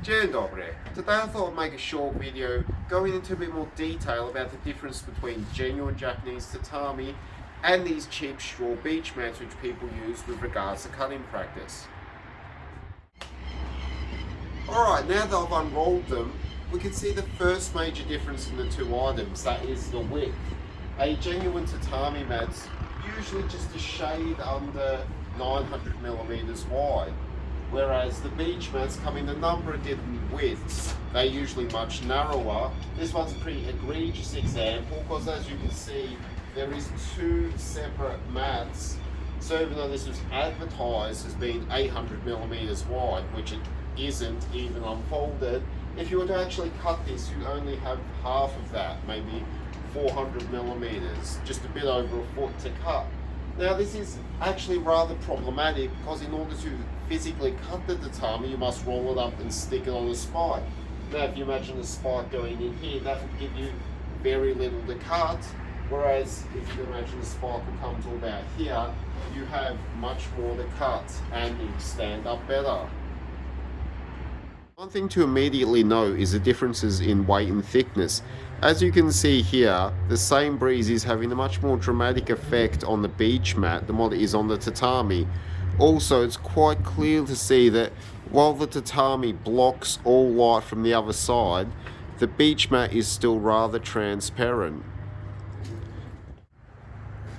Dzień dobry. Today I thought I'd make a short video going into a bit more detail about the difference between genuine Japanese tatami and these cheap straw beach mats which people use with regards to cutting practice. Alright, now that I've unrolled them, we can see the first major difference in the two items, that is the width. A genuine tatami mat's usually just a shade under 900mm wide, whereas the beach mats come in a number of different widths. They're usually much narrower. This one's a pretty egregious example because, as you can see, there is two separate mats. So even though this was advertised as being 800mm wide, which it isn't even unfolded, if you were to actually cut this, you only have half of that, maybe 400mm, just a bit over a foot to cut. Now this is actually rather problematic because in order to physically cut the tatami, you must roll it up and stick it on a spike. Now if you imagine a spike going in here, that would give you very little to cut, whereas if you imagine the spike will come to about here, you have much more to cut and you stand up better. One thing to immediately note is the differences in weight and thickness. As you can see here, the same breeze is having a much more dramatic effect on the beach mat than what it is on the tatami. Also, it's quite clear to see that while the tatami blocks all light from the other side, the beach mat is still rather transparent.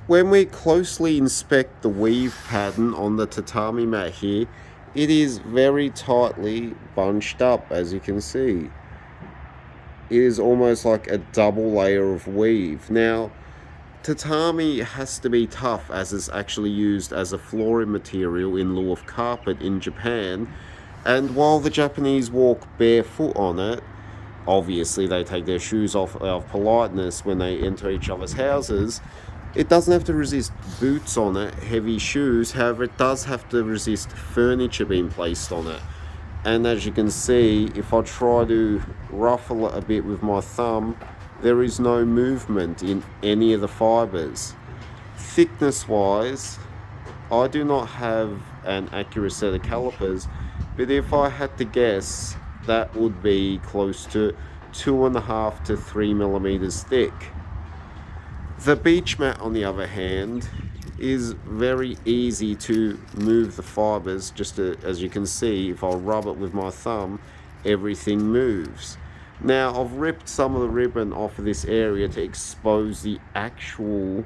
When we closely inspect the weave pattern on the tatami mat here, it is very tightly bunched up, as you can see. It is almost like a double layer of weave. Now, tatami has to be tough as it's actually used as a flooring material in lieu of carpet in Japan. And while the Japanese walk barefoot on it, obviously they take their shoes off out of politeness when they enter each other's houses. It doesn't have to resist boots on it, heavy shoes, however it does have to resist furniture being placed on it. And as you can see, if I try to ruffle it a bit with my thumb, there is no movement in any of the fibres. Thickness wise, I do not have an accurate set of calipers, but if I had to guess, that would be close to 2.5 to 3mm thick. The beach mat, on the other hand, is very easy to move the fibres. Just as you can see, if I rub it with my thumb, everything moves. Now, I've ripped some of the ribbon off of this area to expose the actual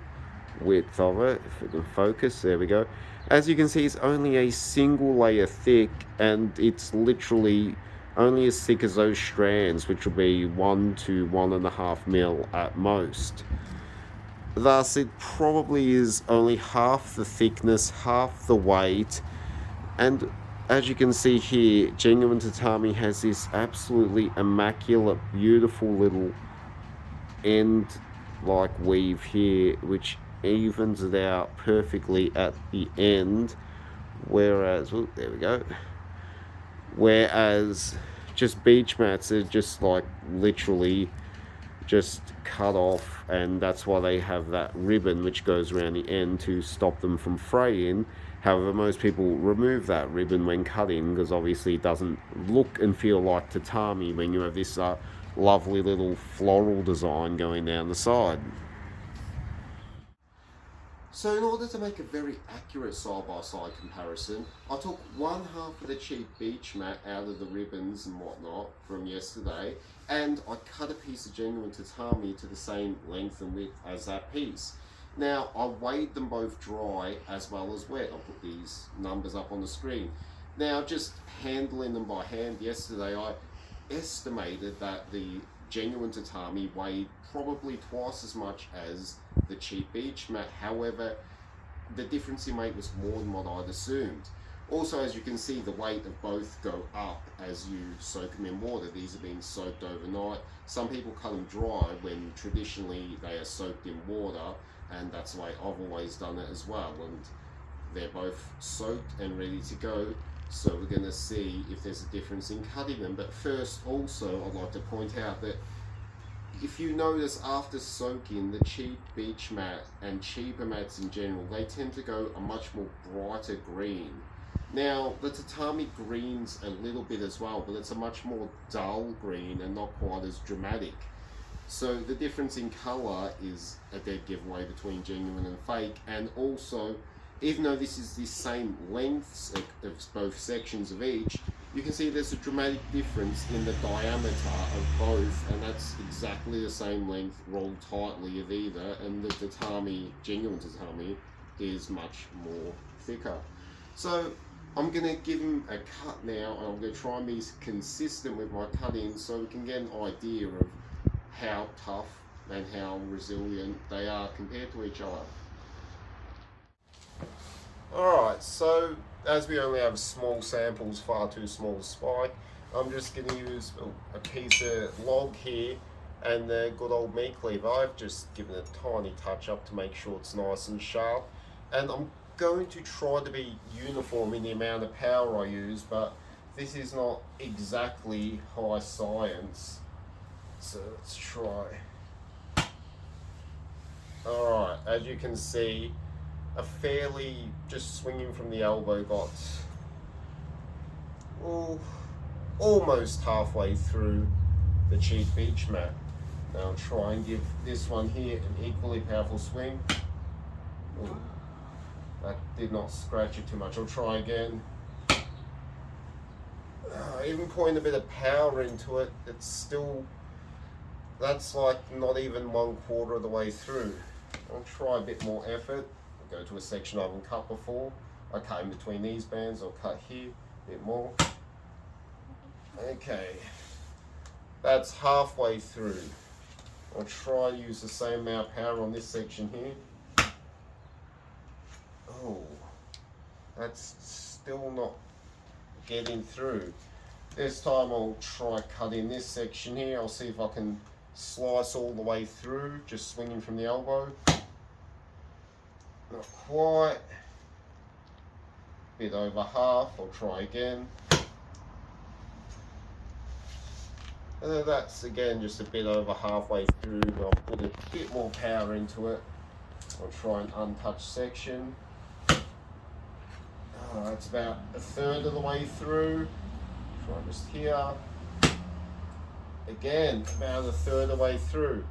width of it. If we can focus, there we go. As you can see, it's only a single layer thick, and it's literally only as thick as those strands, which will be 1 to 1.5 mil at most. Thus, it probably is only half the thickness, half the weight, and as you can see here, genuine tatami has this absolutely immaculate, beautiful little end-like weave here, which evens it out perfectly at the end, whereas, oh, there we go, whereas just beach mats are just like literally just cut off, and that's why they have that ribbon which goes around the end to stop them from fraying. However, most people remove that ribbon when cutting because obviously it doesn't look and feel like tatami when you have this lovely little floral design going down the side. So in order to make a very accurate side-by-side comparison, I took one half of the cheap beach mat out of the ribbons and whatnot from yesterday, and I cut a piece of genuine tatami to the same length and width as that piece. Now, I weighed them both dry as well as wet. I'll put these numbers up on the screen. Now, just handling them by hand yesterday, I estimated that the genuine tatami weighed probably twice as much as the cheap beach mat. However, the difference in weight was more than what I'd assumed. Also, as you can see, the weight of both go up as you soak them in water. These are being soaked overnight. Some people cut them dry when traditionally they are soaked in water, and that's the way I've always done it as well. And they're both soaked and ready to go. So we're going to see if there's a difference in cutting them. But first, also, I'd like to point out that if you notice after soaking, the cheap beach mat and cheaper mats in general, they tend to go a much more brighter green. Now, the tatami green's a little bit as well, but it's a much more dull green and not quite as dramatic. So the difference in colour is a dead giveaway between genuine and fake, and also, even though this is the same lengths of both sections of each, you can see there's a dramatic difference in the diameter of both, and that's exactly the same length rolled tightly of either, and the tatami, genuine tatami, is much more thicker. So I'm going to give him a cut now, and I'm going to try and be consistent with my cut-ins so we can get an idea of how tough and how resilient they are compared to each other. Alright, so as we only have small samples, far too small to spike, I'm just going to use a piece of log here and the good old meat cleaver. I've just given a tiny touch up to make sure it's nice and sharp, and I'm going to try to be uniform in the amount of power I use, but this is not exactly high science, so let's try. Alright, as you can see, a fairly, just swinging from the elbow, got almost halfway through the cheek beach mat. Now I'll try and give this one here an equally powerful swing. Ooh, that did not scratch it too much. I'll try again. Even putting a bit of power into it, it's still, that's like not even 1/4 of the way through. I'll try a bit more effort. I'll go to a section I haven't cut before. I cut in between these bands, I'll cut here a bit more. Okay, that's halfway through. I'll try and use the same amount of power on this section here. Oh, that's still not getting through. This time I'll try cutting this section here. I'll see if I can slice all the way through, just swinging from the elbow. Not quite. Bit over half. I'll try again. That's again just a bit over halfway through. I'll put a bit more power into it. I'll try an untouched section. That's about 1/3 of the way through. Try just here. Again, about 1/3 of the way through.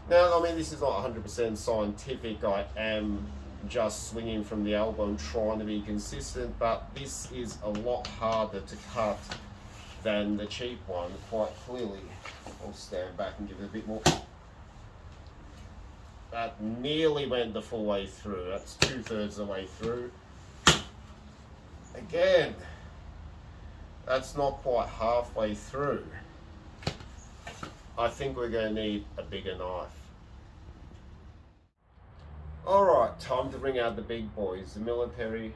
Now, I mean, this is not 100% scientific. I am just swinging from the elbow and trying to be consistent, but this is a lot harder to cut than the cheap one, quite clearly. I'll stand back and give it a bit more. That nearly went the full way through. That's 2/3 of the way through. Again, that's not quite halfway through. I think we're going to need a bigger knife. Alright, time to bring out the big boys, the military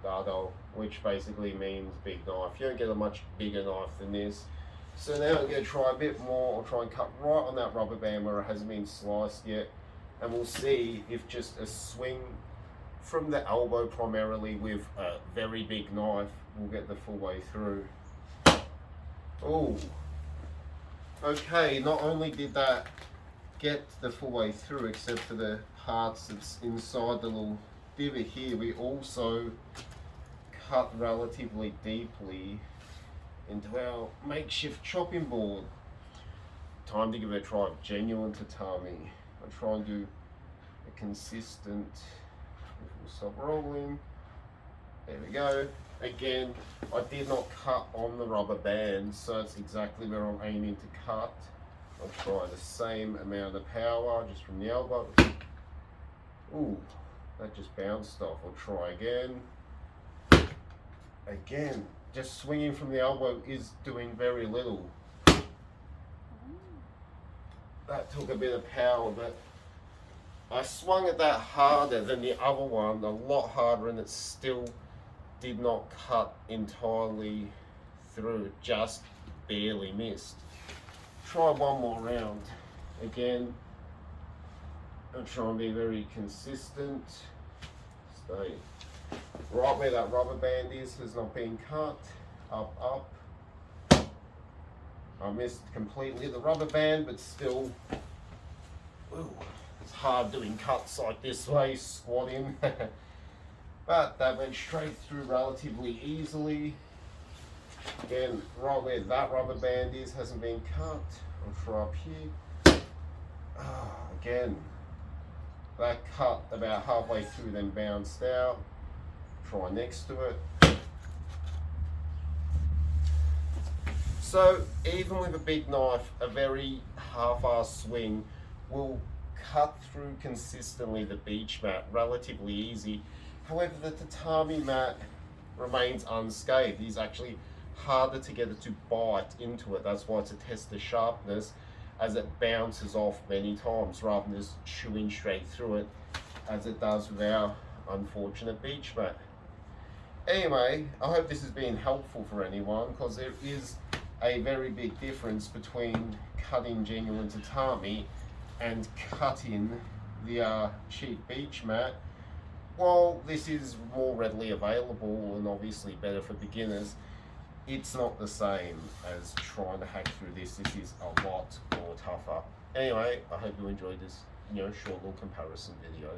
dado, which basically means big knife. You don't get a much bigger knife than this. So now I'm going to try a bit more. I'll try and cut right on that rubber band where it hasn't been sliced yet, and we'll see if just a swing from the elbow primarily with a very big knife will get the full way through. Oh, okay, not only did that get the full way through, except for the parts that's inside the little divot here, we also cut relatively deeply into our makeshift chopping board. Time to give it a try of genuine tatami. I'll try and do a consistent, we'll stop rolling, there we go. Again, I did not cut on the rubber band, so that's exactly where I'm aiming to cut. I'll try the same amount of power just from the elbow. Ooh, that just bounced off. I'll try again. Again, just swinging from the elbow is doing very little. That took a bit of power, but I swung it that harder than the other one, a lot harder, and it still did not cut entirely through. It just barely missed. Try one more round. Again, I'll try and be very consistent. Stay right where that rubber band is has not been cut. Up, up. I missed completely the rubber band, but still, ooh, it's hard doing cuts like this way, squatting. But that went straight through relatively easily. Again, right where that rubber band is hasn't been cut. I'll try up here. Again, that cut about halfway through, then bounced out. Try next to it. So even with a big knife, a very half-assed swing will cut through consistently the beach mat relatively easy. However, the tatami mat remains unscathed. It's actually harder to get it to bite into it. That's why it's a test of sharpness, as it bounces off many times rather than just chewing straight through it as it does with our unfortunate beach mat. Anyway, I hope this has been helpful for anyone, because there is a very big difference between cutting genuine tatami and cutting the cheap beach mat. While this is more readily available and obviously better for beginners, it's not the same as trying to hack through this. This is a lot more tougher. Anyway, I hope you enjoyed this short little comparison video.